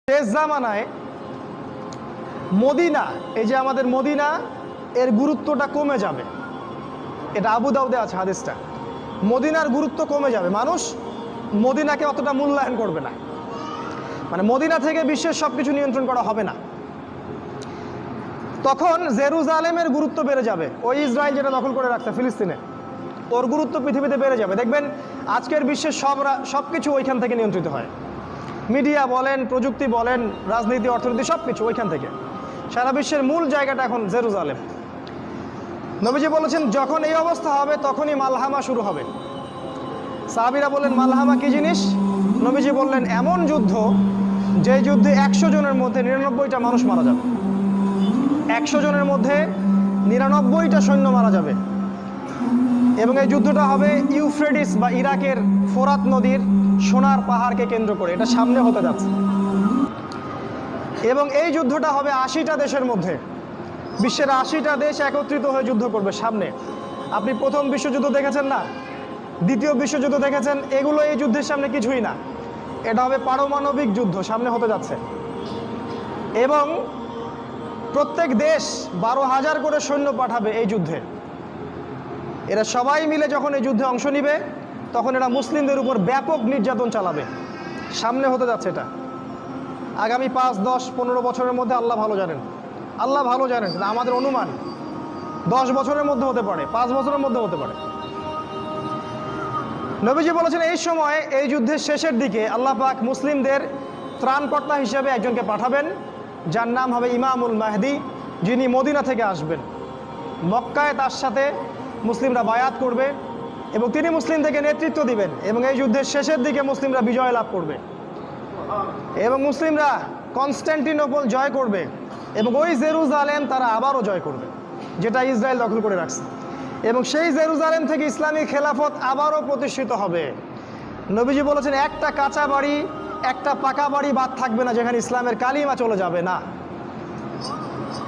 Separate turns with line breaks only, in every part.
শেষ জামানায় মদিনা, এই যে আমাদের মদিনা, এর গুরুত্বটা কমে যাবে। এটা আবু দাউদে আছে হাদিসটা। মদিনার গুরুত্ব কমে যাবে, মানুষ মদিনাকে অতটা মূল্যায়ন করবে না। মানে মদিনা থেকে বিশ্বের সব কিছু নিয়ন্ত্রণ করা হবে না। তখন জেরুজালেমের গুরুত্ব বেড়ে যাবে। ওই ইসরায়েল যেটা দখল করে রাখছে ফিলিস্তিনে, ওর গুরুত্ব পৃথিবীতে বেড়ে যাবে। দেখবেন আজকের বিশ্বের সব কিছু ওইখান থেকে নিয়ন্ত্রিত হয়। মিডিয়া বলেন, প্রযুক্তি বলেন, রাজনীতি, অর্থনীতি, সব কিছু ওইখান থেকে। সারা বিশ্বের মূল জায়গাটা এখন জেরুজালেম। নবীজি বলেছেন যখন এই অবস্থা হবে তখনই মালহামা শুরু হবে। সাহাবীরা বললেন মালহামা কি জিনিস? নবীজি বললেন এমন যুদ্ধ যে যুদ্ধে 100 জনের মধ্যে 99টা মানুষ মারা যাবে। 100 জনের মধ্যে 99টা সৈন্য মারা যাবে। এবং এই যুদ্ধটা হবে ইউফ্রেটিস বা ইরাকের ফোরাত নদীর সোনার পাহাড়কে কেন্দ্র করে। এটা সামনে হতে যাচ্ছে। এবং এই যুদ্ধটা হবে 80টা দেশের মধ্যে। বিশ্বের 80টা দেশ একত্রিত হয়ে যুদ্ধ করবে সামনে। আপনি প্রথম বিশ্বযুদ্ধ দেখেছেন না, দ্বিতীয় বিশ্বযুদ্ধ দেখেছেন, এগুলো এই যুদ্ধের সামনে কিছুই না। এটা হবে পারমাণবিক যুদ্ধ, সামনে হতে যাচ্ছে। এবং প্রত্যেক দেশ 12,000 করে সৈন্য পাঠাবে এই যুদ্ধে। এরা সবাই মিলে যখন এই যুদ্ধে অংশ নিবে তখন এরা মুসলিমদের উপর ব্যাপক নির্যাতন চালাবে। সামনে হতে যাচ্ছে এটা। আগামী 5, 10, 15 বছরের মধ্যে আল্লাহ ভালো জানেন। আল্লাহ ভালো জানেন, আমাদের অনুমান 10 বছরের মধ্যে হতে পারে, 5 বছরের মধ্যে হতে পারে। নবীজি বলেছেন এই সময়, এই যুদ্ধের শেষের দিকে আল্লাহ পাক মুসলিমদের ত্রাণকর্তা হিসেবে একজনকে পাঠাবেন, যার নাম হবে ইমামুল মাহদি, যিনি মদিনা থেকে আসবেন। মক্কায় তার সাথে মুসলিমরা বায়াত করবে এবং তিনি মুসলিমদেরকে নেতৃত্ব দিবেন। এবং এই যুদ্ধের শেষের দিকে মুসলিমরা বিজয় লাভ করবে এবং মুসলিমরা কনস্ট্যান্টিনোপল জয় করবে এবং ওই জেরুজালেম তারা আবারও জয় করবে, যেটা ইসরায়েল দখল করে রাখছে। এবং সেই জেরুজালেম থেকে ইসলামী খেলাফত আবারও প্রতিষ্ঠিত হবে। নবীজি বলেছেন একটা কাঁচা বাড়ি, একটা পাকা বাড়ি বাদ থাকবে না যেখানে ইসলামের কালিমা চলে যাবে না।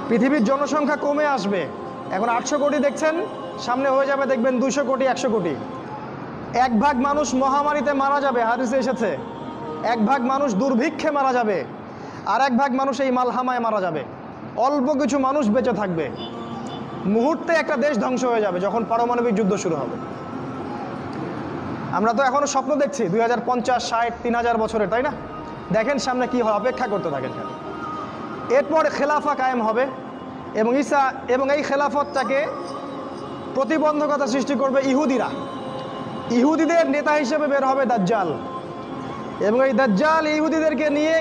পৃথিবীর জনসংখ্যা কমে আসবে। এখন 800 কোটি দেখছেন, সামনে হয়ে যাবে দেখবেন 200 কোটি, 100 কোটি। 1 ভাগ মানুষ মহামারীতে মারা যাবে, হাদিসে এসেছে। 1 ভাগ মানুষ দুর্ভিক্ষে মারা যাবে, আর 1 ভাগ মানুষ এই মালহামায় মারা যাবে। অল্প কিছু মানুষ বেঁচে থাকবে। মুহূর্তে একটা দেশ ধ্বংস হয়ে যাবে যখন পারমাণবিক যুদ্ধ শুরু হবে। আমরা তো এখনো স্বপ্ন দেখছি 2050, 60, 3000 বছরের, তাই না? দেখেন সামনে কি হয়, অপেক্ষা করতে থাকেন। এরপর খেলাফা কায়েম হবে এবং এই খেলাফতটাকে প্রতিবন্ধকতা সৃষ্টি করবে ইহুদিরা। ইহুদিদের নেতা হিসেবে বের হবে দাজ্জাল এবং এই দাজ্জাল ইহুদিদেরকে নিয়ে